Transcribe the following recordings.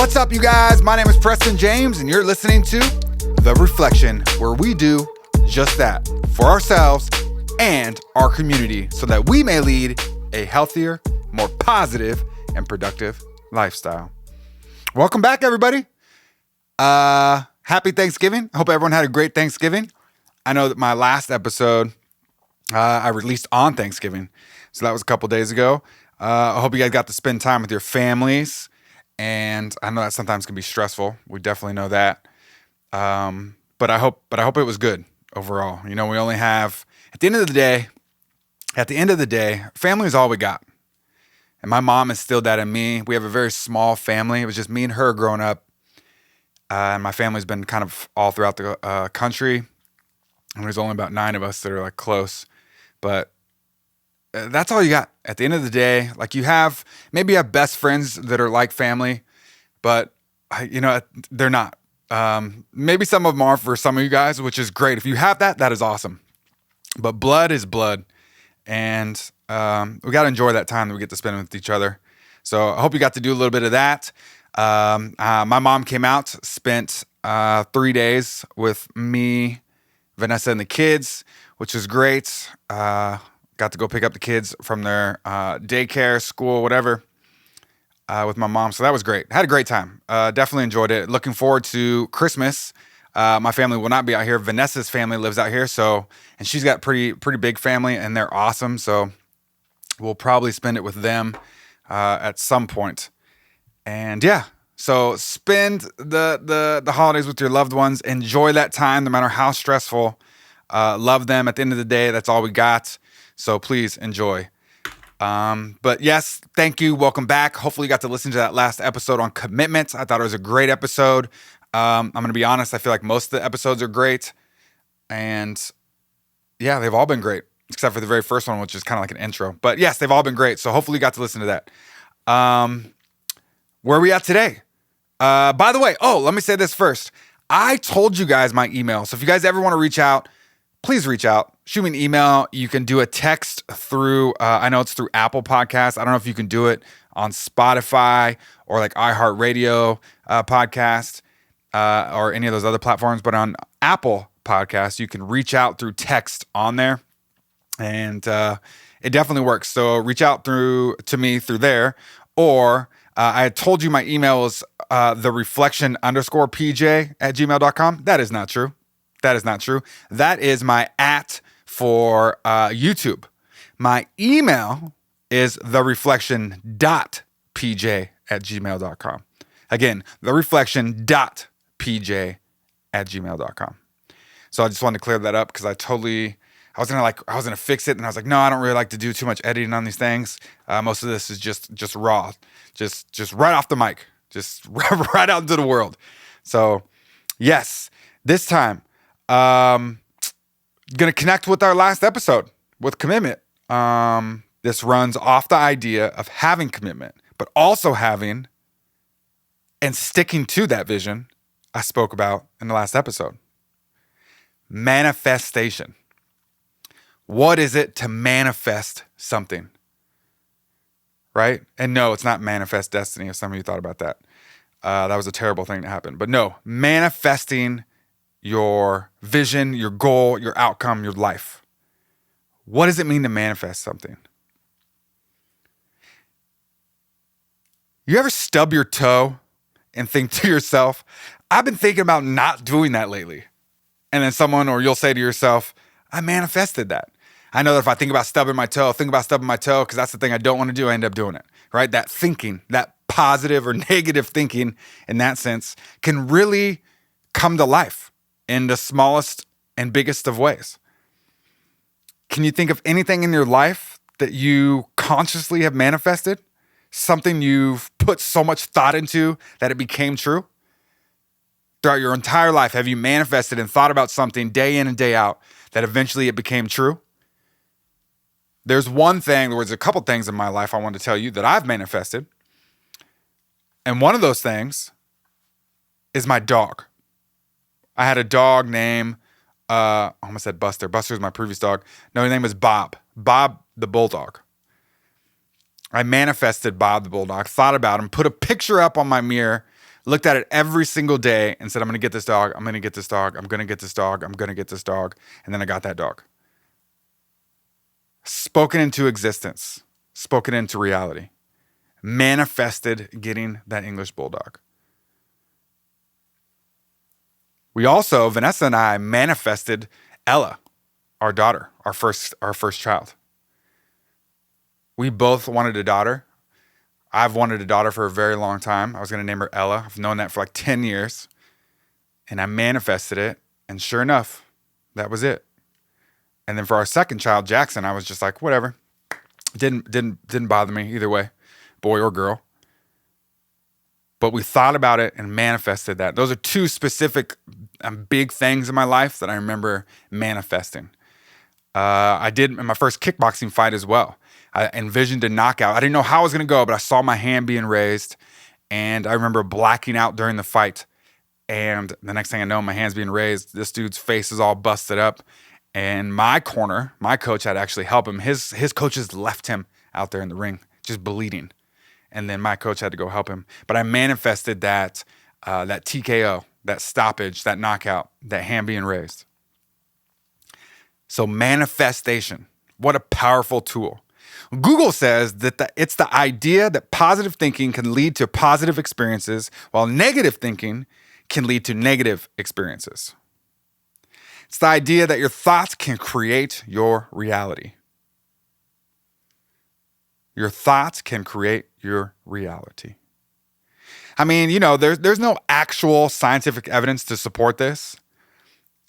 What's up, you guys? My name is Preston James, and you're listening to The Reflection, where we do just that for ourselves and our community so that we may lead a healthier, more positive, and productive lifestyle. Welcome back, everybody. Happy Thanksgiving. I hope everyone had a great Thanksgiving. I know that my last episode I released on Thanksgiving, so that was a couple days ago. I hope you guys got to spend time with your families, and I know that sometimes can be stressful. We definitely know that, but I hope it was good overall. You know, we only have at the end of the day, family is all we got, and my mom instilled that in me. We have a very small family. It was just me and her growing up, and my family's been kind of all throughout the country, and there's only about 9 of us that are like close, but that's all you got. At the end of the day, like you have best friends that are like family, but they're not. Maybe some of them are for some of you guys, which is great. If you have that, that is awesome. But blood is blood, and we got to enjoy that time that we get to spend with each other. So I hope you got to do a little bit of that. My mom came out, spent 3 days with me, Vanessa, and the kids, which is great. Got to go pick up the kids from their daycare, school, whatever, with my mom. So that was great. Had a great time. Definitely enjoyed it. Looking forward to Christmas. My family will not be out here. Vanessa's family lives out here, and she's got pretty big family, and they're awesome. So we'll probably spend it with them at some point. And yeah, so spend the holidays with your loved ones. Enjoy that time, no matter how stressful. Love them. At the end of the day, that's all we got. So please enjoy. But yes, thank you. Welcome back. Hopefully you got to listen to that last episode on commitment. I thought it was a great episode. I'm going to be honest. I feel like most of the episodes are great. And yeah, they've all been great, except for the very first one, which is kind of like an intro. But yes, they've all been great. So hopefully you got to listen to that. Where are we at today? By the way, let me say this first. I told you guys my email. So if you guys ever want to reach out, please reach out. Shoot me an email. You can do a text through, I know it's through Apple Podcasts. I don't know if you can do it on Spotify or like iHeartRadio podcast or any of those other platforms. But on Apple Podcasts, you can reach out through text on there. And it definitely works. So reach out to me through there. Or I had told you my email is thereflection_pj @gmail.com. That is not true. That is not true. That is my @ for YouTube. My email is thereflection.pj @gmail.com. Again, thereflection.pj @gmail.com. So I just wanted to clear that up because I was gonna fix it, and I was like, no, I don't really like to do too much editing on these things. Most of this is just raw, just right off the mic, just right out into the world. So yes, this time. Gonna connect with our last episode with commitment. This runs off the idea of having commitment, but also having and sticking to that vision I spoke about in the last episode. Manifestation. What is it to manifest something? Right? And no, it's not manifest destiny, if some of you thought about that. That was a terrible thing to happen. But no, manifesting your vision, your goal, your outcome, your life. What does it mean to manifest something? You ever stub your toe and think to yourself, I've been thinking about not doing that lately. And then you'll say to yourself, I manifested that. I know that if I think about stubbing my toe because that's the thing I don't want to do, I end up doing it, right? That thinking, that positive or negative thinking in that sense can really come to life in the smallest and biggest of ways. Can you think of anything in your life that you consciously have manifested? Something you've put so much thought into that it became true? Throughout your entire life, have you manifested and thought about something day in and day out that eventually it became true? There's a couple things in my life I want to tell you that I've manifested. And one of those things is my dog. I had a dog named, I almost said Buster. Buster was my previous dog. No, his name was Bob. Bob the Bulldog. I manifested Bob the Bulldog, thought about him, put a picture up on my mirror Looked at it every single day and said, I'm going to get this dog. I'm going to get this dog. I'm going to get this dog. I'm going to get this dog. And then I got that dog. Spoken into existence. Spoken into reality. Manifested getting that English bulldog. We also, Vanessa and I, manifested Ella, our daughter, our first child. We both wanted a daughter. I've wanted a daughter for a very long time. I was going to name her Ella. I've known that for like 10 years. And I manifested it. And sure enough, that was it. And then for our second child, Jackson, I was just like, whatever. Didn't bother me either way, boy or girl. But we thought about it and manifested that. Those are two specific big things in my life that I remember manifesting. I did in my first kickboxing fight as well. I envisioned a knockout. I didn't know how it was going to go, but I saw my hand being raised. And I remember blacking out during the fight. And the next thing I know, my hand's being raised. This dude's face is all busted up. And my corner, my coach had to actually help him. His coaches left him out there in the ring, just bleeding. And then my coach had to go help him. But I manifested that TKO, that stoppage, that knockout, that hand being raised. So manifestation, what a powerful tool. Google says that it's the idea that positive thinking can lead to positive experiences, while negative thinking can lead to negative experiences. It's the idea that your thoughts can create your reality. Your thoughts can create your reality. I mean, there's no actual scientific evidence to support this,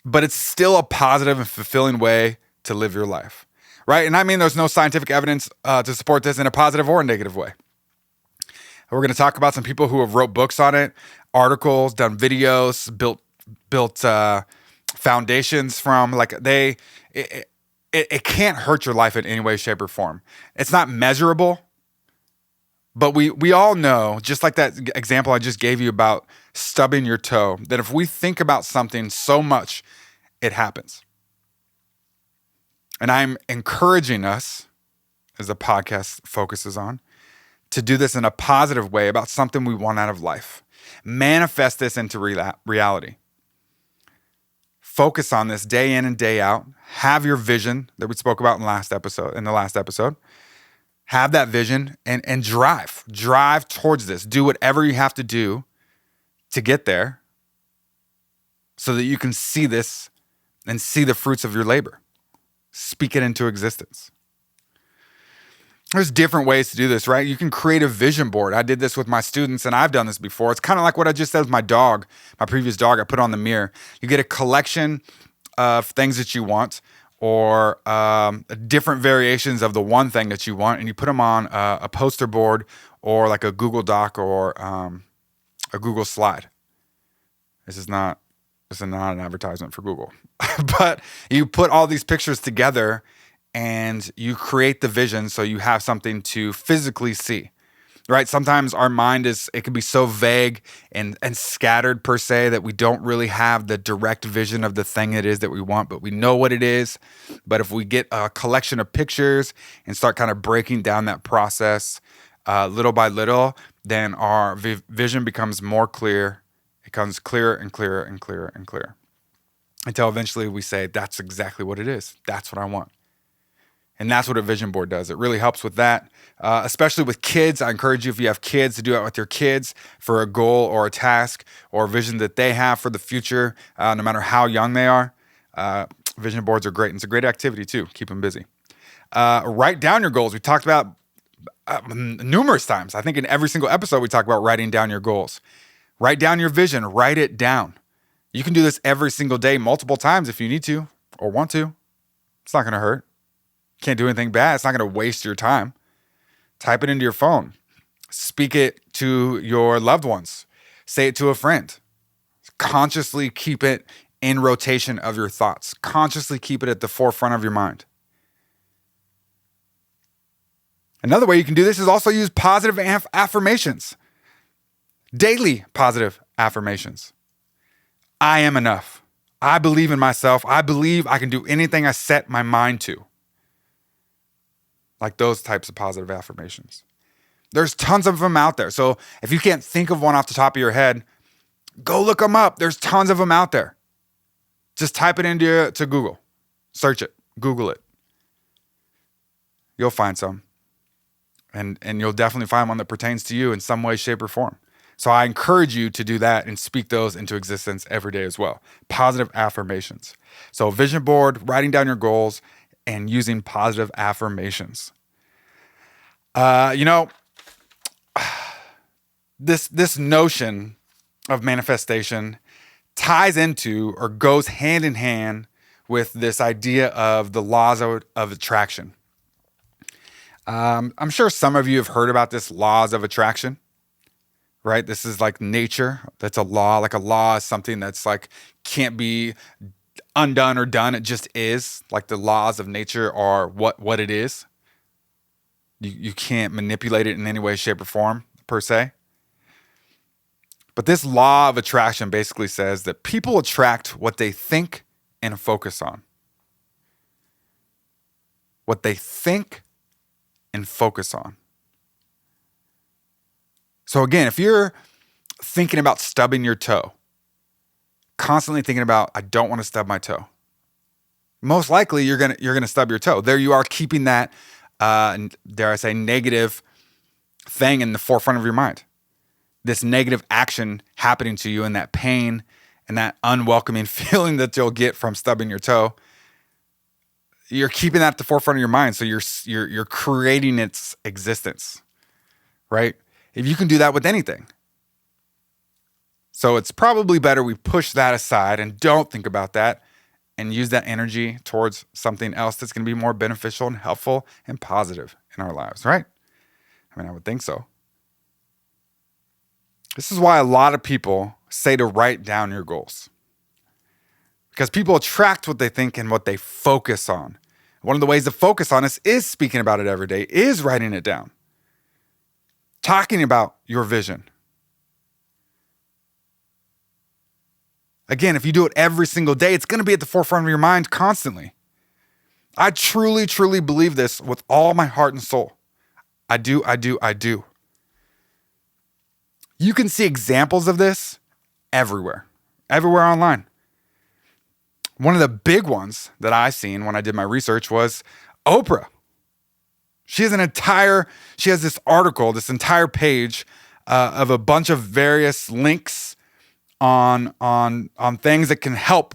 but it's still a positive and fulfilling way to live your life, right? And I mean, there's no scientific evidence to support this in a positive or a negative way. We're going to talk about some people who have wrote books on it, articles, done videos, built foundations from, it can't hurt your life in any way, shape, or form. It's not measurable, but we all know, just like that example I just gave you about stubbing your toe, that if we think about something so much, it happens. And I'm encouraging us, as the podcast focuses on, to do this in a positive way about something we want out of life. Manifest this into reality. Focus on this day in and day out. Have your vision that we spoke about in the last episode. Have that vision and drive towards this. Do whatever you have to do to get there so that you can see this and see the fruits of your labor. Speak it into existence. There's different ways to do this, right? You can create a vision board. I did this with my students, and I've done this before. It's kind of like what I just said with my dog, my previous dog I put on the mirror. You get a collection of things that you want, or different variations of the one thing that you want, and you put them on a poster board or like a Google Doc or a Google Slide. This is not an advertisement for Google. But you put all these pictures together and you create the vision so you have something to physically see, right? Sometimes our mind it can be so vague and scattered per se that we don't really have the direct vision of the thing it is that we want, but we know what it is. But if we get a collection of pictures and start kind of breaking down that process little by little, then our vision becomes more clear. It becomes clearer and clearer and clearer and clearer, until eventually we say, that's exactly what it is. That's what I want. And that's what a vision board does. It really helps with that, especially with kids. I encourage you, if you have kids, to do it with your kids for a goal or a task or a vision that they have for the future, no matter how young they are. Vision boards are great. And it's a great activity too. Keep them busy. Write down your goals. We talked about numerous times. I think in every single episode, we talk about writing down your goals. Write down your vision. Write it down. You can do this every single day, multiple times if you need to or want to. It's not going to hurt. Can't do anything bad. It's not going to waste your time. Type it into your phone. Speak it to your loved ones. Say it to a friend. Consciously keep it in rotation of your thoughts. Consciously keep it at the forefront of your mind. Another way you can do this is also use positive affirmations. Daily positive affirmations. I am enough. I believe in myself. I believe I can do anything I set my mind to. Like those types of positive affirmations. There's tons of them out there. So if you can't think of one off the top of your head, Go look them up. There's tons of them out there. Just type it into Google. Search it. Google it. You'll find some. And you'll definitely find one that pertains to you in some way, shape, or form. So I encourage you to do that and speak those into existence every day as well. Positive affirmations. So vision board, writing down your goals, and using positive affirmations. This notion of manifestation ties into or goes hand in hand with this idea of the laws of attraction. I'm sure some of you have heard about this laws of attraction, right? This is like nature. That's a law. Like a law is something that's like can't be undone or done. It just is. Like the laws of nature are what it is. You can't manipulate it in any way, shape, or form, per se. But this law of attraction basically says that people attract what they think and focus on. What they think and focus on. So again, if you're thinking about stubbing your toe, constantly thinking about, I don't want to stub my toe, most likely you're gonna stub your toe. There you are, keeping that, dare I say, negative thing in the forefront of your mind. This negative action happening to you, and that pain and that unwelcoming feeling that you'll get from stubbing your toe. You're keeping that at the forefront of your mind, so you're creating its existence, right? If you can do that with anything. So it's probably better we push that aside and don't think about that and use that energy towards something else that's going to be more beneficial and helpful and positive in our lives, right? I mean, I would think so. This is why a lot of people say to write down your goals. Because people attract what they think and what they focus on. One of the ways to focus on this is speaking about it every day, is writing it down. Talking about your vision. Again, if you do it every single day, it's going to be at the forefront of your mind constantly. I truly, truly believe this with all my heart and soul. I do. You can see examples of this everywhere online. One of the big ones that I seen when I did my research was Oprah. She has this article, this entire page of a bunch of various links on things that can help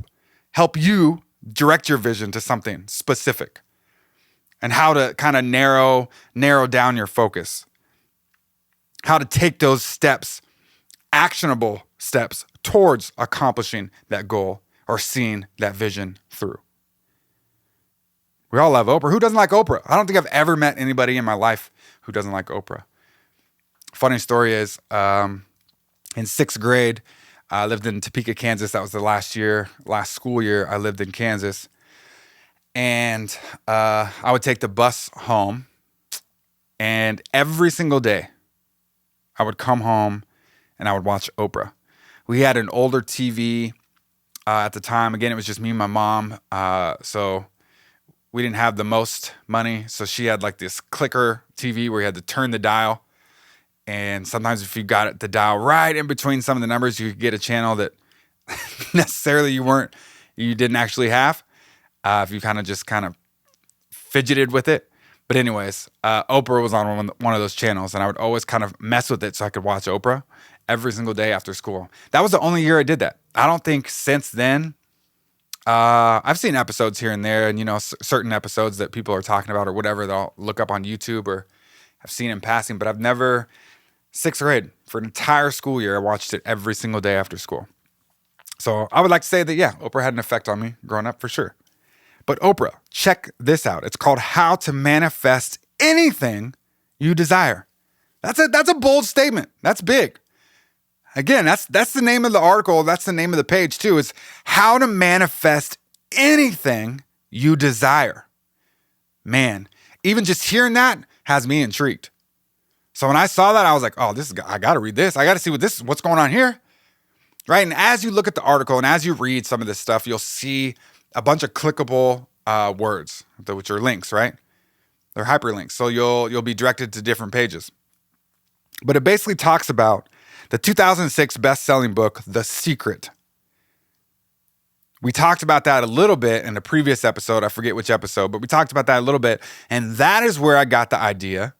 you direct your vision to something specific, and how to kind of narrow down your focus, how to take those steps, actionable steps towards accomplishing that goal or seeing that vision through. We all love Oprah. Who doesn't like Oprah? I don't think I've ever met anybody in my life who doesn't like Oprah. Funny story is, in sixth grade, I lived in Topeka, Kansas. That was the last school year I lived in Kansas. And I would take the bus home, and every single day I would come home and I would watch Oprah. We had an older TV at the time. Again, it was just me and my mom. So we didn't have the most money. So she had like this clicker TV where you had to turn the dial. And sometimes if you got the dial right in between some of the numbers, you could get a channel that necessarily you didn't actually have. If you kind of fidgeted with it. But anyways, Oprah was on one of those channels, and I would always kind of mess with it so I could watch Oprah every single day after school. That was the only year I did that. I don't think since then, I've seen episodes here and there, and certain episodes that people are talking about or whatever, they'll look up on YouTube or I've seen in passing, but I've never, sixth grade, for an entire school year, I watched it every single day after school. So I would like to say that, yeah, Oprah had an effect on me growing up for sure. But Oprah, check this out. It's called How to Manifest Anything You Desire. That's a bold statement. That's big. Again, that's the name of the article. That's the name of the page too. It's How to Manifest Anything You Desire. Man, even just hearing that has me intrigued. So when I saw that, I was like, oh, I got to read this. I got to see what's going on here. Right? And as you look at the article and as you read some of this stuff, you'll see a bunch of clickable words, which are links, right? They're hyperlinks. So you'll be directed to different pages. But it basically talks about The 2006 best-selling book, The Secret. We talked about that a little bit in the previous episode. I forget which episode, but we talked about that a little bit. And that is where I got the idea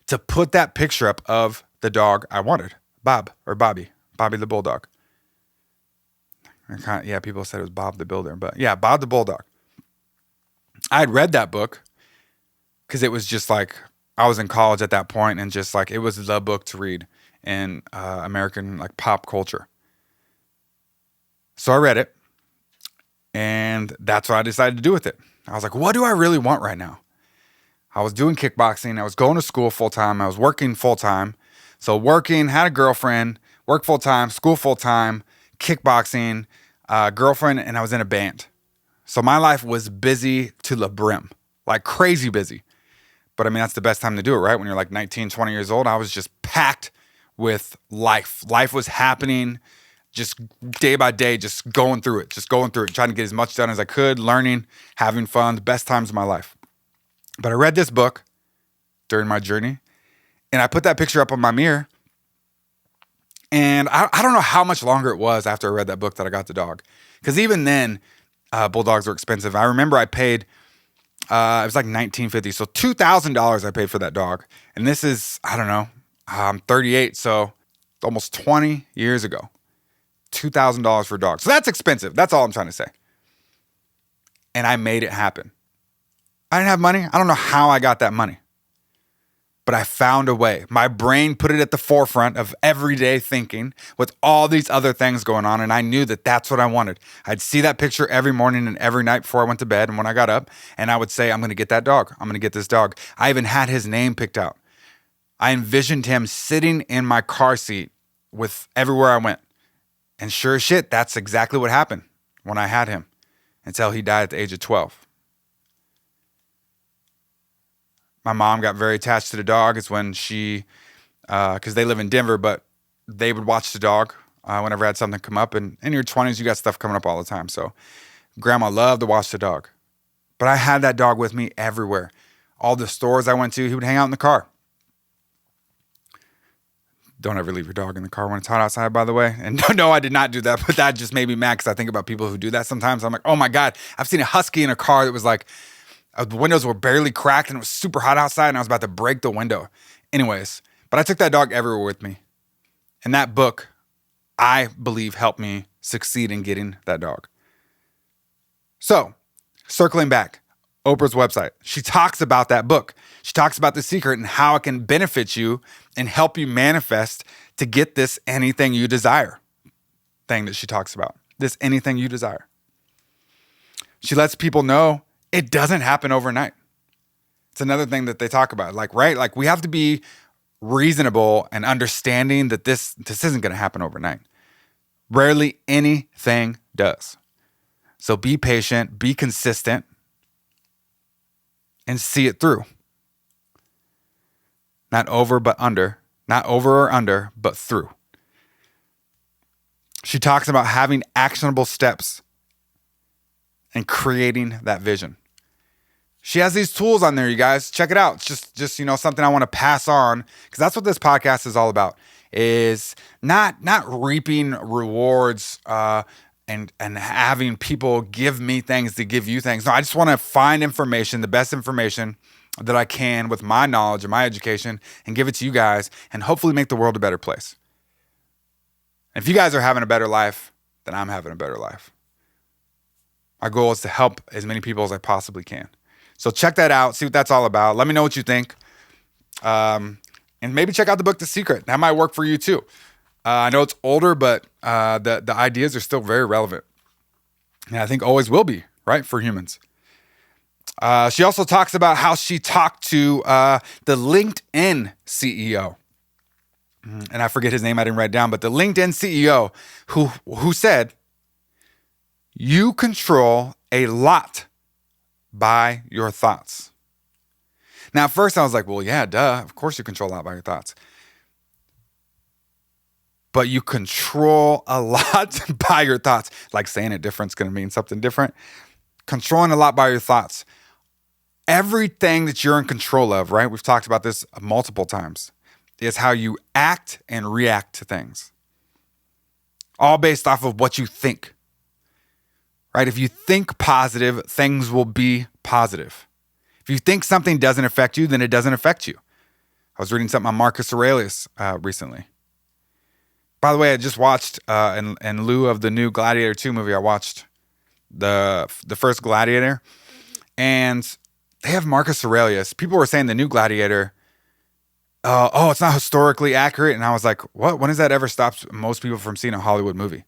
to put that picture up of the dog I wanted, Bobby the bulldog. People said it was Bob the Builder, but yeah, Bob the bulldog. I had read that book because it was just like, I was in college at that point, and just like, it was the book to read in American like pop culture. So I read it, and that's what I decided to do with it. I was like, what do I really want right now? I was doing kickboxing. I was going to school full time. I was working full time. So working, had a girlfriend, work full time, school full time, kickboxing, girlfriend, and I was in a band. So my life was busy to the brim, like crazy busy. But I mean, that's the best time to do it, right? When you're like 19, 20 years old, I was just packed with life. Life was happening just day by day, just going through it, trying to get as much done as I could, learning, having fun, the best times of my life. But I read this book during my journey, and I put that picture up on my mirror. And I don't know how much longer it was after I read that book that I got the dog. Because even then, bulldogs were expensive. I remember I paid, it was like $19.50. So $2,000 I paid for that dog. And this is, I don't know, I'm 38, so almost 20 years ago. $2,000 for a dog. So that's expensive. That's all I'm trying to say. And I made it happen. I didn't have money. I don't know how I got that money. But I found a way. My brain put it at the forefront of everyday thinking with all these other things going on. And I knew that that's what I wanted. I'd see that picture every morning and every night before I went to bed and when I got up. And I would say, I'm going to get that dog. I'm going to get this dog. I even had his name picked out. I envisioned him sitting in my car seat with everywhere I went. And sure as shit, that's exactly what happened when I had him until he died at the age of 12. My mom got very attached to the dog. It's when she, because they live in Denver, but they would watch the dog whenever I had something come up. And in your 20s, you got stuff coming up all the time. So grandma loved to watch the dog. But I had that dog with me everywhere. All the stores I went to, he would hang out in the car. Don't ever leave your dog in the car when it's hot outside, by the way. And no, I did not do that, but that just made me mad because I think about people who do that sometimes. I'm like, oh my God, I've seen a husky in a car that was like, the windows were barely cracked and it was super hot outside and I was about to break the window. Anyways, but I took that dog everywhere with me. And that book, I believe, helped me succeed in getting that dog. So, circling back, Oprah's website, she talks about that book. She talks about The Secret and how it can benefit you and help you manifest to get this anything you desire thing that she talks about. This anything you desire. She lets people know it doesn't happen overnight. It's another thing that they talk about. Like, right? Like, we have to be reasonable and understanding that this isn't going to happen overnight. Rarely anything does. So be patient, be consistent, and see it through. Not over, but under. Not over or under, but through. She talks about having actionable steps and creating that vision. She has these tools on there, you guys. Check it out. It's just something I want to pass on, because that's what this podcast is all about. Is not reaping rewards and having people give me things to give you things. No, I just want to find information, the best information that I can with my knowledge and my education, and give it to you guys, and hopefully make the world a better place. And if you guys are having a better life, then I'm having a better life. My goal is to help as many people as I possibly can. So check that out. See what that's all about. Let me know what you think. And maybe check out the book, The Secret. That might work for you too. I know it's older, but the ideas are still very relevant. And I think always will be, right, for humans. She also talks about how she talked to the LinkedIn CEO. And I forget his name. I didn't write it down. But the LinkedIn CEO who said, you control a lot by your thoughts. Now, at first I was like, well, yeah, duh. Of course you control a lot by your thoughts. But you control a lot by your thoughts. Like saying it different is going to mean something different. Controlling a lot by your thoughts. Everything that you're in control of, right? We've talked about this multiple times. is how you act and react to things. All based off of what you think, right? If you think positive, things will be positive. If you think something doesn't affect you, then it doesn't affect you. I was reading something on Marcus Aurelius recently. By the way, I just watched, in lieu of the new Gladiator 2 movie, I watched the first Gladiator. And they have Marcus Aurelius. People were saying the new Gladiator, it's not historically accurate. And I was like, what? When has that ever stopped most people from seeing a Hollywood movie?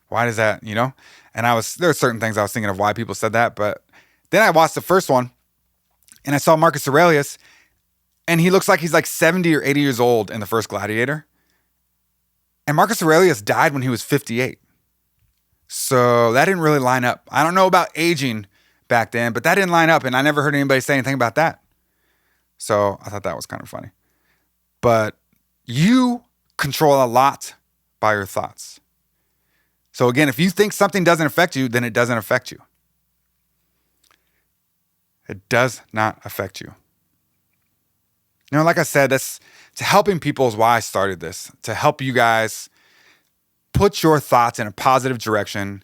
Why does that, And there are certain things I was thinking of why people said that. But then I watched the first one and I saw Marcus Aurelius, and he looks like he's like 70 or 80 years old in the first Gladiator. And Marcus Aurelius died when he was 58. So that didn't really line up. I don't know about aging back then, but that didn't line up. And I never heard anybody say anything about that. So I thought that was kind of funny. But you control a lot by your thoughts. So again, if you think something doesn't affect you, then it doesn't affect you. It does not affect you. Like I said, that's to helping people is why I started this, to help you guys put your thoughts in a positive direction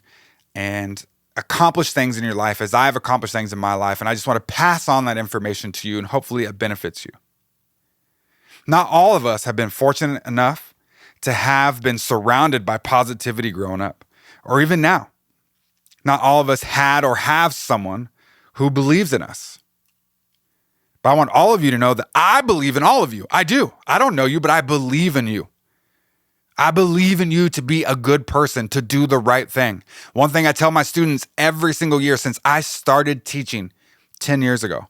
and accomplish things in your life as I've accomplished things in my life. And I just want to pass on that information to you, and hopefully it benefits you. Not all of us have been fortunate enough to have been surrounded by positivity growing up, or even now. Not all of us had or have someone who believes in us. But I want all of you to know that I believe in all of you. I do. I don't know you, but I believe in you. I believe in you to be a good person, to do the right thing. One thing I tell my students every single year since I started teaching 10 years ago,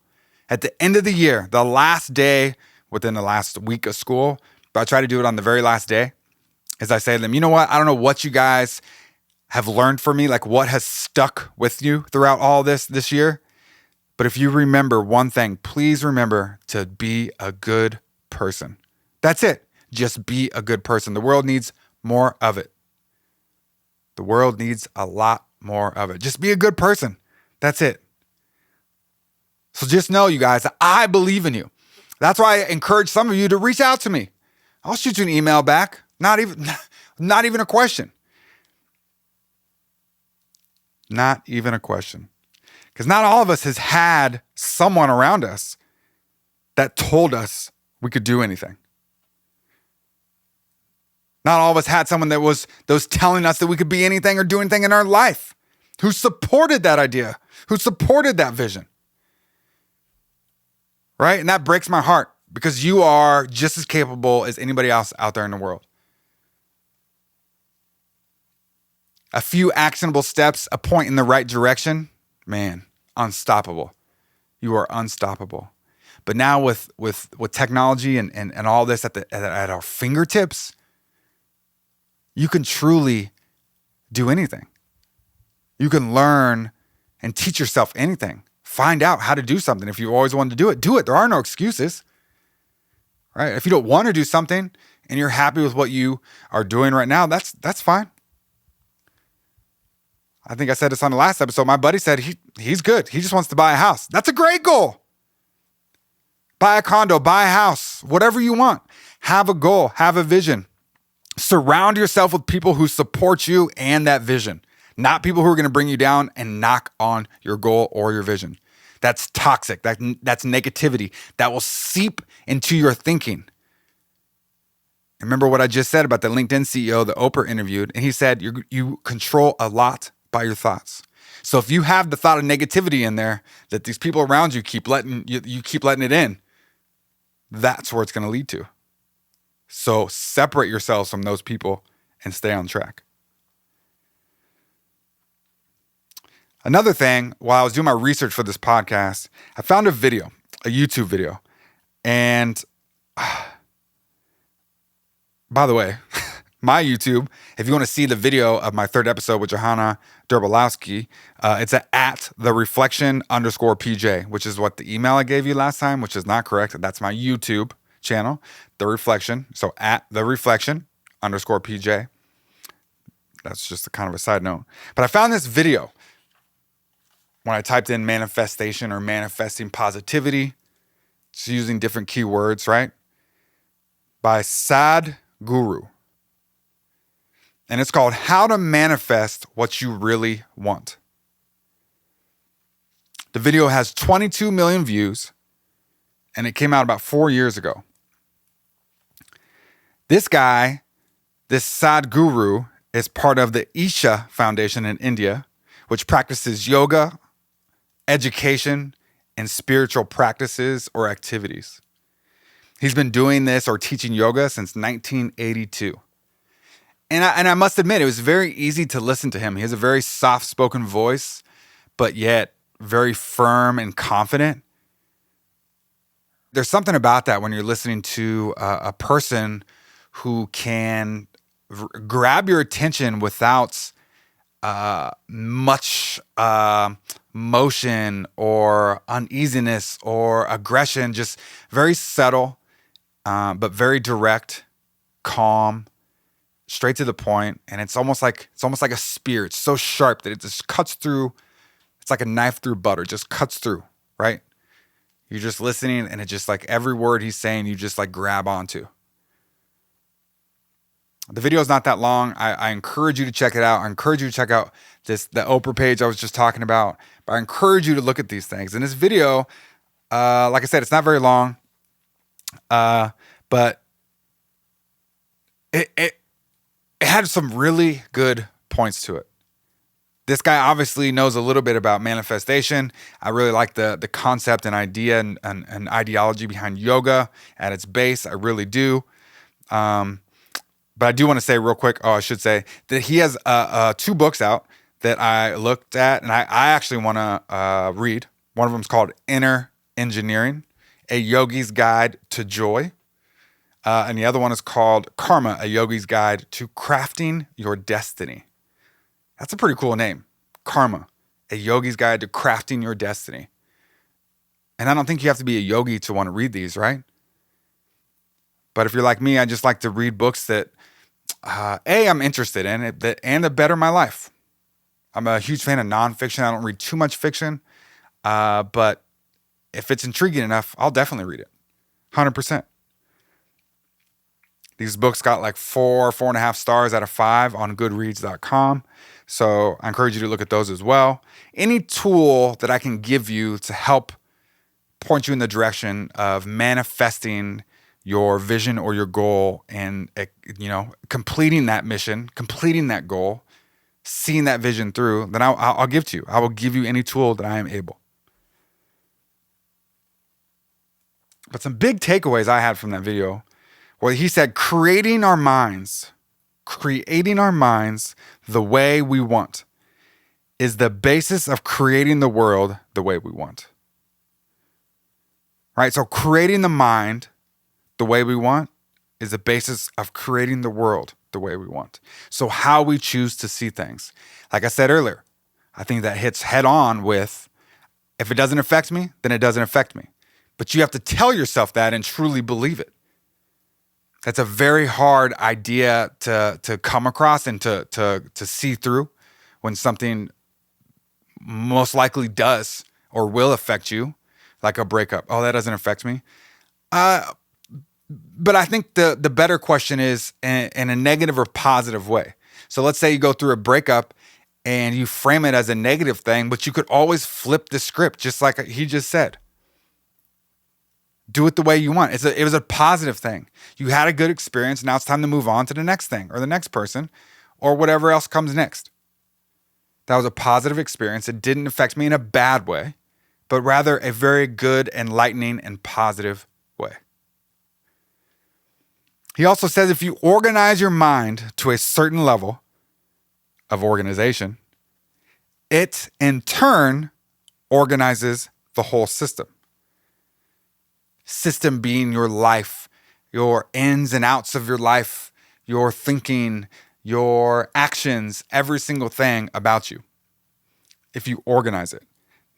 at the end of the year, the last day within the last week of school, but I try to do it on the very last day, is I say to them, you know what? I don't know what you guys have learned from me, like what has stuck with you throughout all this year. But if you remember one thing, please remember to be a good person. That's it. Just be a good person. The world needs more of it. The world needs a lot more of it. Just be a good person. That's it. So just know, you guys, that I believe in you. That's why I encourage some of you to reach out to me. I'll shoot you an email back. Not even a question. Not even a question. Because not all of us has had someone around us that told us we could do anything. Not all of us had someone that was telling us that we could be anything or do anything in our life, who supported that idea, who supported that vision. Right? And that breaks my heart, because you are just as capable as anybody else out there in the world. A few actionable steps, a point in the right direction, man, unstoppable. You are unstoppable. But now with technology and all this at our fingertips, you can truly do anything. You can learn and teach yourself anything. Find out how to do something. If you've always wanted to do it, do it. There are no excuses, right? If you don't want to do something and you're happy with what you are doing right now, that's fine. I think I said this on the last episode. My buddy said he's good. He just wants to buy a house. That's a great goal. Buy a condo, buy a house, whatever you want. Have a goal, have a vision. Surround yourself with people who support you and that vision, not people who are going to bring you down and knock on your goal or your vision. That's toxic. That's negativity. That will seep into your thinking. Remember what I just said about the LinkedIn CEO that Oprah interviewed, and he said you control a lot by your thoughts. So if you have the thought of negativity in there that these people around you keep letting it in, that's where it's going to lead to. So separate yourselves from those people and stay on track. Another thing, while I was doing my research for this podcast, I found a YouTube video. And by the way, my YouTube, if you want to see the video of my third episode with Johanna Derbolowski, it's at thereflection_pj, which is what the email I gave you last time, which is not correct. That's my YouTube channel, The Reflection. So at thereflection_pj. That's just a kind of a side note. But I found this video when I typed in manifestation or manifesting positivity, just using different keywords, right? by Sadhguru. And it's called How to Manifest What You Really Want. The video has 22 million views, and it came out about 4 years ago. This guy, this Sadhguru, is part of the Isha Foundation in India, which practices yoga, education, and spiritual practices or activities. He's been doing this or teaching yoga since 1982. And I must admit, it was very easy to listen to him. He has a very soft-spoken voice, but yet very firm and confident. There's something about that when you're listening to a person who can grab your attention without much motion or uneasiness or aggression, just very subtle, but very direct, calm, straight to the point. And it's almost like a spear. It's so sharp that it just cuts through. It's like a knife through butter, just cuts through, right? You're just listening, and it just like every word he's saying, you just like grab onto. The video is not that long. I encourage you to check it out. I encourage you to check out the Oprah page I was just talking about. But I encourage you to look at these things. And this video, like I said, it's not very long, but it had some really good points to it. This guy obviously knows a little bit about manifestation. I really like the concept and idea and ideology behind yoga at its base. I really do. But I do want to say real quick, I should say that he has 2 books out that I looked at and I actually want to read. One of them is called Inner Engineering, A Yogi's Guide to Joy. And the other one is called Karma, A Yogi's Guide to Crafting Your Destiny. That's a pretty cool name. Karma, A Yogi's Guide to Crafting Your Destiny. And I don't think you have to be a yogi to want to read these, right? But if you're like me, I just like to read books that, I'm interested in it, and that better my life. I'm a huge fan of nonfiction. I don't read too much fiction. But if it's intriguing enough, I'll definitely read it. 100%. These books got like 4.5 stars out of 5 on goodreads.com. So I encourage you to look at those as well. Any tool that I can give you to help point you in the direction of manifesting your vision or your goal and, completing that mission, completing that goal, seeing that vision through, then I'll give to you. I will give you any tool that I am able. But some big takeaways I had from that video. Well, he said, creating our minds the way we want is the basis of creating the world the way we want. Right? So creating the mind the way we want is the basis of creating the world the way we want. So how we choose to see things. Like I said earlier, I think that hits head on with, if it doesn't affect me, then it doesn't affect me. But you have to tell yourself that and truly believe it. That's a very hard idea to come across and to see through when something most likely does or will affect you, like a breakup. Oh, that doesn't affect me. But I think the better question is in a negative or positive way. So let's say you go through a breakup and you frame it as a negative thing, but you could always flip the script, just like he just said. Do it the way you want. It was a positive thing. You had a good experience. Now it's time to move on to the next thing or the next person or whatever else comes next. That was a positive experience. It didn't affect me in a bad way, but rather a very good, enlightening, and positive way. He also says if you organize your mind to a certain level of organization, it in turn organizes the whole system. System being your life, your ins and outs of your life, your thinking, your actions, every single thing about you, if you organize it.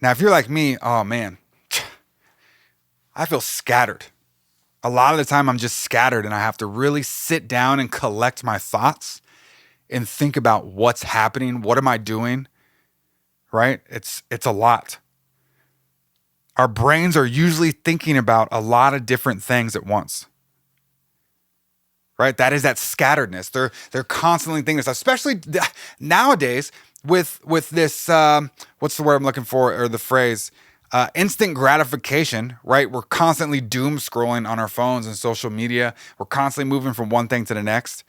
Now, if you're like me, oh man, I feel scattered. A lot of the time I'm just scattered and I have to really sit down and collect my thoughts and think about what's happening. What am I doing? Right? It's a lot. Our brains are usually thinking about a lot of different things at once. right? That is that scatteredness. They're constantly thinking this, especially nowadays with this, what's the word I'm looking for, or the phrase, instant gratification, right? We're constantly doom scrolling on our phones and social media. We're constantly moving from one thing to the next.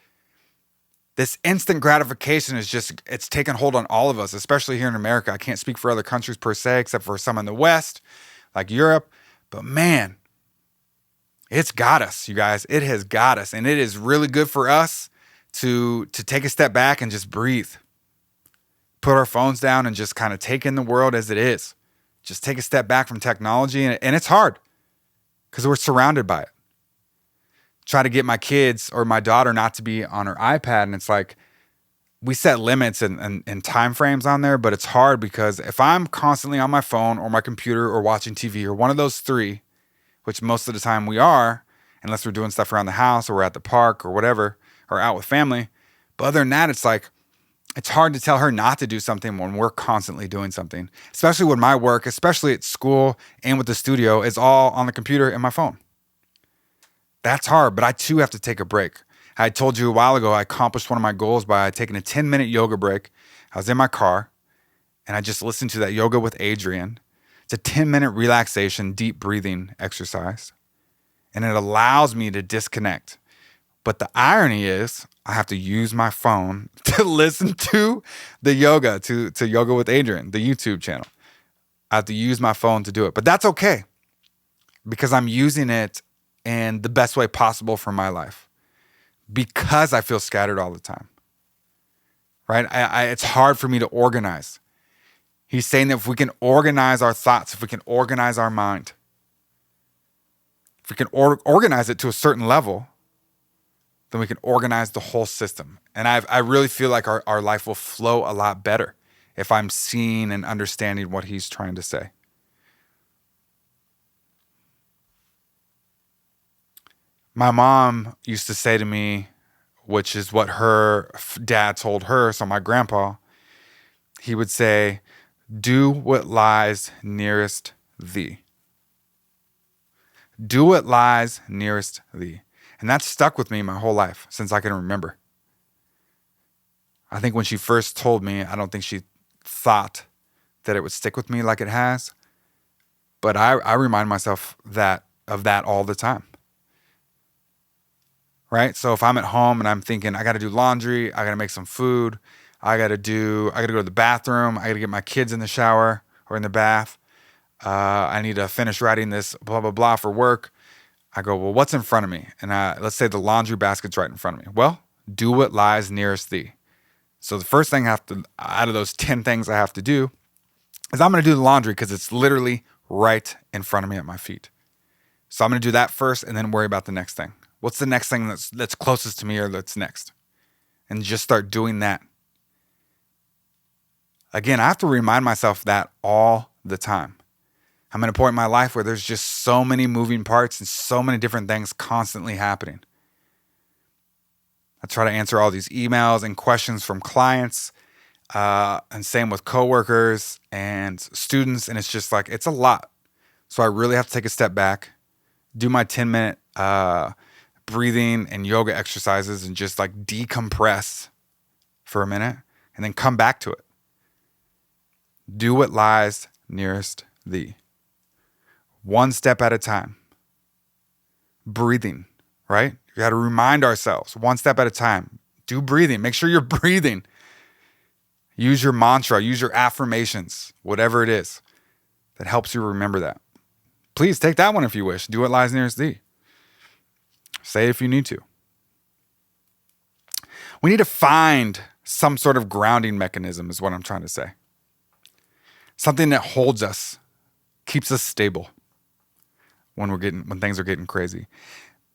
This instant gratification it's taken hold on all of us, especially here in America. I can't speak for other countries per se, except for some in the West, like Europe. But man, it's got us, you guys. It has got us. And it is really good for us to take a step back and just breathe. Put our phones down and just kind of take in the world as it is. Just take a step back from technology. And it's hard because we're surrounded by it. Try to get my kids or my daughter not to be on her iPad. And it's like, we set limits and time frames on there, but it's hard because if I'm constantly on my phone or my computer or watching TV or one of those three, which most of the time we are, unless we're doing stuff around the house or we're at the park or whatever, or out with family. But other than that, it's like, it's hard to tell her not to do something when we're constantly doing something, especially when my work, especially at school and with the studio, is all on the computer and my phone. That's hard, but I too have to take a break. I told you a while ago, I accomplished one of my goals by taking a 10-minute yoga break. I was in my car and I just listened to that yoga with Adrian. It's a 10-minute relaxation, deep breathing exercise. And it allows me to disconnect. But the irony is I have to use my phone to listen to the yoga, to Yoga with Adrian, the YouTube channel. I have to use my phone to do it. But that's okay because I'm using it in the best way possible for my life because I feel scattered all the time, right? It's hard for me to organize. He's saying that if we can organize our thoughts, if we can organize our mind, if we can organize it to a certain level, then we can organize the whole system. And I really feel like our life will flow a lot better if I'm seeing and understanding what he's trying to say. My mom used to say to me, which is what her dad told her, so my grandpa, he would say, do what lies nearest thee. Do what lies nearest thee. And that's stuck with me my whole life since I can remember. I think when she first told me, I don't think she thought that it would stick with me like it has. But I remind myself of that all the time. Right? So if I'm at home and I'm thinking, I got to do laundry, I got to make some food, I got to go to the bathroom, I got to get my kids in the shower or in the bath, I need to finish writing this blah, blah, blah for work. I go, well, what's in front of me? And let's say the laundry basket's right in front of me. Well, do what lies nearest thee. So the first thing out of those 10 things I have to do is I'm going to do the laundry because it's literally right in front of me at my feet. So I'm going to do that first and then worry about the next thing. What's the next thing that's closest to me or that's next? And just start doing that. Again, I have to remind myself that all the time. I'm at a point in my life where there's just so many moving parts and so many different things constantly happening. I try to answer all these emails and questions from clients, and same with coworkers and students. And it's just like, it's a lot. So I really have to take a step back, do my 10-minute breathing and yoga exercises and just like decompress for a minute and then come back to it. Do what lies nearest thee. One step at a time. Breathing, right? You got to remind ourselves one step at a time. Do breathing. Make sure you're breathing. Use your mantra, use your affirmations, whatever it is that helps you remember that. Please take that one if you wish. Do what lies nearest thee. Say it if you need to. We need to find some sort of grounding mechanism is what I'm trying to say. Something that holds us, keeps us stable when things are getting crazy.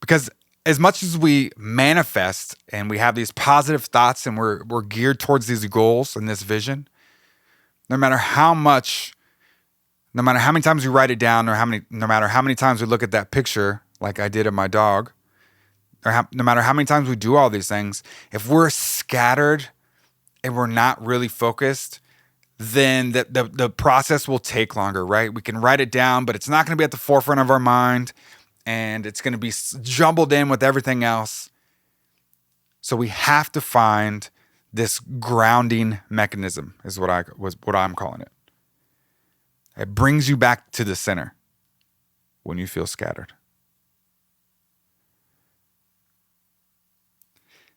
Because as much as we manifest and we have these positive thoughts and we're geared towards these goals and this vision, no matter how many times we write it down or no matter how many times we look at that picture like I did of my dog, or no matter how many times we do all these things, if we're scattered and we're not really focused, then the process will take longer, right? We can write it down, but it's not going to be at the forefront of our mind, and it's going to be jumbled in with everything else. So we have to find this grounding mechanism is what I'm calling it. It brings you back to the center when you feel scattered.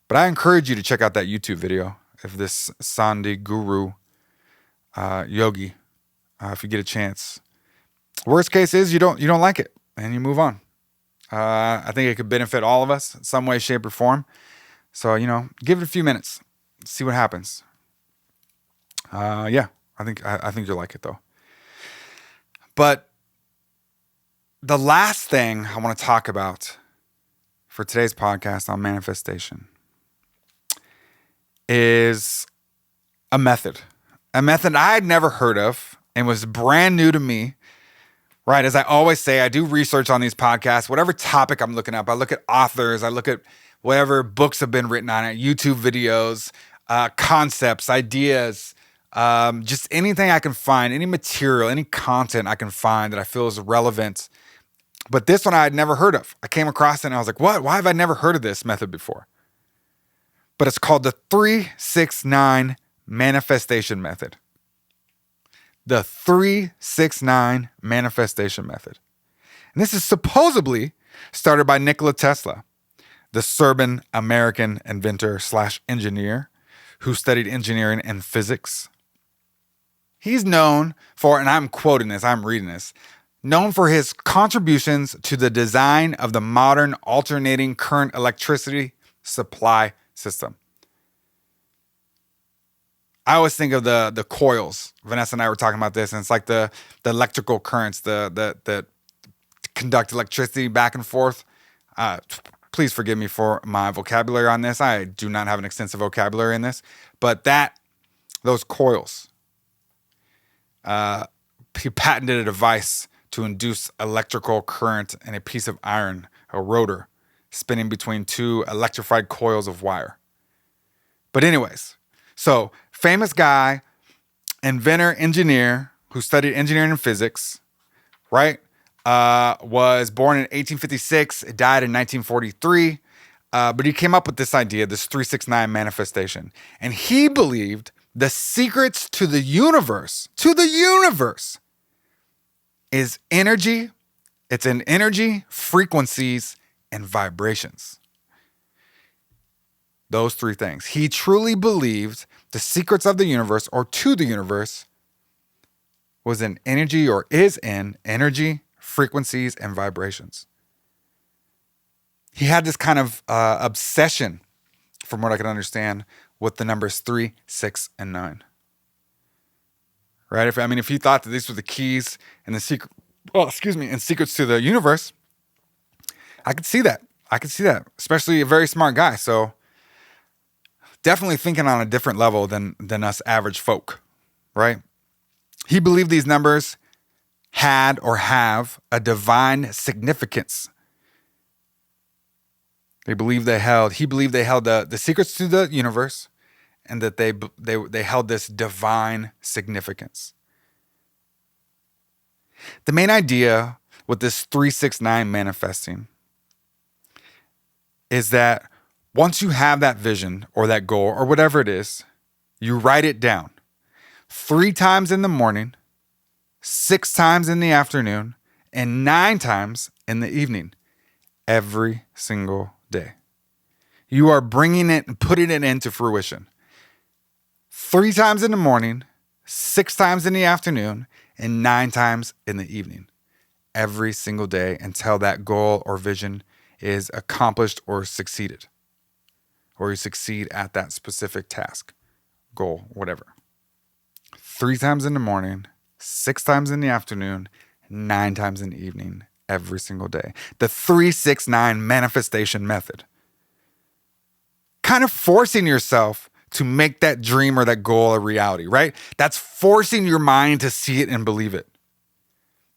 But I encourage you to check out that YouTube video of this Sandhi guru yogi if you get a chance. Worst case is you don't like it and you move on. I think it could benefit all of us in some way, shape, or form. So, give it a few minutes, see what happens. I think you'll like it though. But the last thing I want to talk about for today's podcast on manifestation is a method I had never heard of and was brand new to me. Right. As I always say, I do research on these podcasts, whatever topic I'm looking up. I look at authors, I look at whatever books have been written on it, YouTube videos, concepts, ideas, just anything I can find, any material, any content I can find that I feel is relevant. But this one I had never heard of. I came across it and I was like, what? Why have I never heard of this method before? But it's called the 3-6-9 manifestation method. The 3-6-9 manifestation method. And this is supposedly started by Nikola Tesla, the Serbian American inventor / engineer who studied engineering and physics. He's known for, and I'm quoting this, I'm reading this, known for his contributions to the design of the modern alternating current electricity supply system. I always think of the coils. Vanessa and I were talking about this, and it's like the electrical currents that conduct electricity back and forth. Please forgive me for my vocabulary on this. I do not have an extensive vocabulary in this, but those coils. He patented a device to induce electrical current in a piece of iron, a rotor, spinning between two electrified coils of wire. But anyways, so famous guy, inventor, engineer, who studied engineering and physics, right? Was born in 1856, died in 1943. But he came up with this idea, this 3-6-9 manifestation. And he believed the secrets to the universe, is energy. It's in energy, frequencies, and vibrations. Those three things. He truly believed the secrets of the universe, or to the universe, was in energy, or is in energy, frequencies, and vibrations. He had this kind of obsession, from what I can understand, with the numbers 3, 6, and 9. Right? If he thought that these were the keys and and secrets to the universe, I could see that. Especially a very smart guy. So definitely thinking on a different level than us average folk, right? He believed these numbers had or have a divine significance. He believed they held the secrets to the universe, and that they held this divine significance. The main idea with this 3-6-9 manifesting is that once you have that vision or that goal or whatever it is, you write it down 3 times in the morning, 6 times in the afternoon, and 9 times in the evening, every single day. You are bringing it and putting it into fruition. 3 times in the morning, 6 times in the afternoon, and 9 times in the evening, every single day, until that goal or vision is accomplished or succeeded, or you succeed at that specific task, goal, whatever. 3 times in the morning, 6 times in the afternoon, 9 times in the evening, every single day. The 3-6-9 manifestation method. Kind of forcing yourself to make that dream or that goal a reality, right? That's forcing your mind to see it and believe it.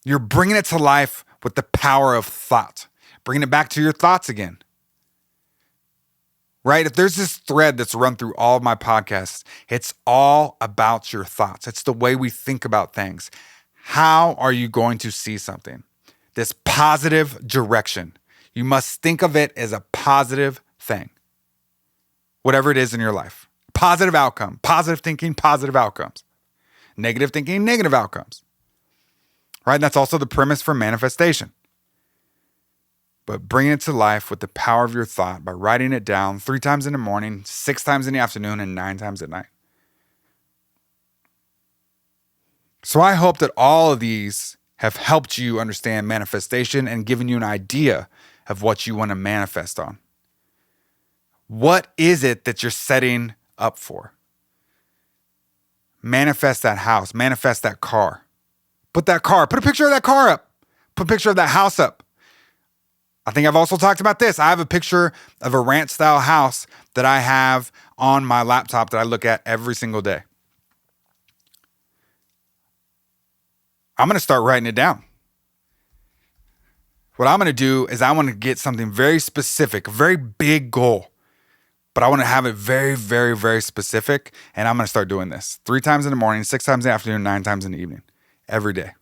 You're bringing it to life with the power of thought. Bringing it back to your thoughts again. Right? If there's this thread that's run through all of my podcasts, it's all about your thoughts. It's the way we think about things. How are you going to see something? This positive direction. You must think of it as a positive thing. whatever it is in your life. Positive outcome, positive thinking, positive outcomes. Negative thinking, negative outcomes. Right? That's also the premise for manifestation. But bring it to life with the power of your thought by writing it down 3 times in the morning, 6 times in the afternoon, and 9 times at night. So I hope that all of these have helped you understand manifestation and given you an idea of what you want to manifest on. What is it that you're setting up for? Manifest that house, manifest that car. Put a picture of that car up. Put a picture of that house up. I think I've also talked about this. I have a picture of a ranch style house that I have on my laptop that I look at every single day. I'm going to start writing it down. What I'm going to do is I want to get something very specific, a very big goal, but I want to have it very, very, very specific. And I'm going to start doing this 3 times in the morning, 6 times in the afternoon, 9 times in the evening, every day.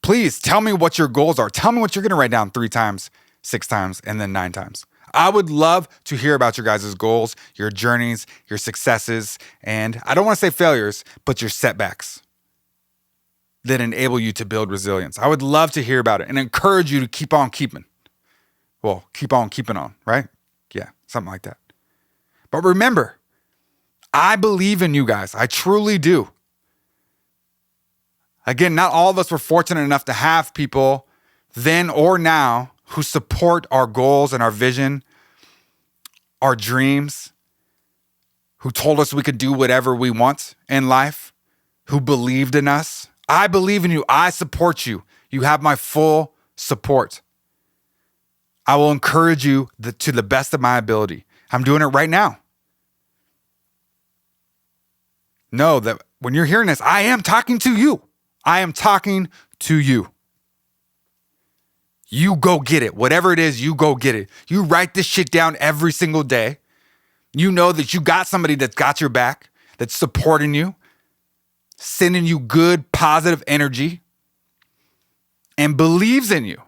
Please tell me what your goals are. Tell me what you're going to write down 3 times, 6 times, and then 9 times. I would love to hear about your guys' goals, your journeys, your successes, and I don't want to say failures, but your setbacks that enable you to build resilience. I would love to hear about it and encourage you to keep on keeping. Well, keep on keeping on, right? Yeah, something like that. But remember, I believe in you guys. I truly do. Again, not all of us were fortunate enough to have people then or now who support our goals and our vision, our dreams, who told us we could do whatever we want in life, who believed in us. I believe in you. I support you. You have my full support. I will encourage you to the best of my ability. I'm doing it right now. Know that when you're hearing this, I am talking to you. I am talking to you. You go get it. Whatever it is, you go get it. You write this shit down every single day. You know that you got somebody that's got your back, that's supporting you, sending you good, positive energy, and believes in you.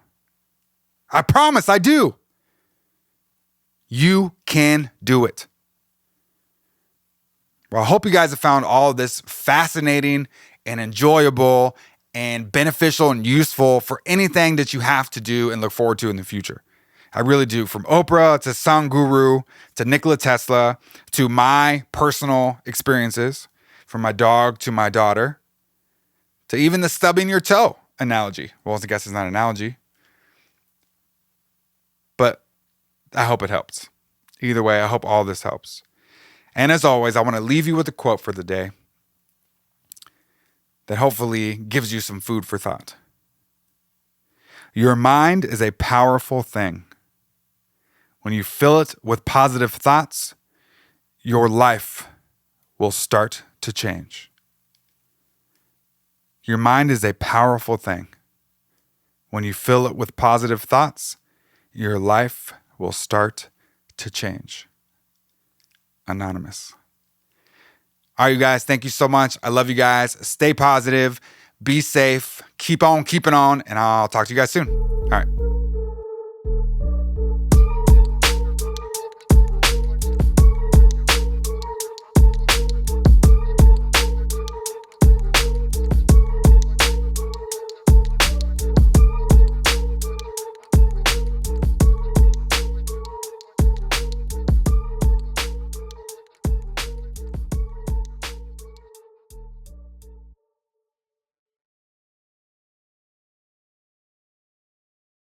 I promise, I do. You can do it. Well, I hope you guys have found all of this fascinating and enjoyable and beneficial and useful for anything that you have to do and look forward to in the future. I really do. From Oprah to Song Guru to Nikola Tesla to my personal experiences, from my dog to my daughter, to even the stubbing your toe analogy. Well, I guess it's not an analogy, but I hope it helps. Either way, I hope all this helps. And as always, I want to leave you with a quote for the day that hopefully gives you some food for thought. Your mind is a powerful thing. When you fill it with positive thoughts, your life will start to change. Your mind is a powerful thing. When you fill it with positive thoughts, your life will start to change. Anonymous. All right, you guys, thank you so much. I love you guys. Stay positive, be safe, keep on keeping on, and I'll talk to you guys soon.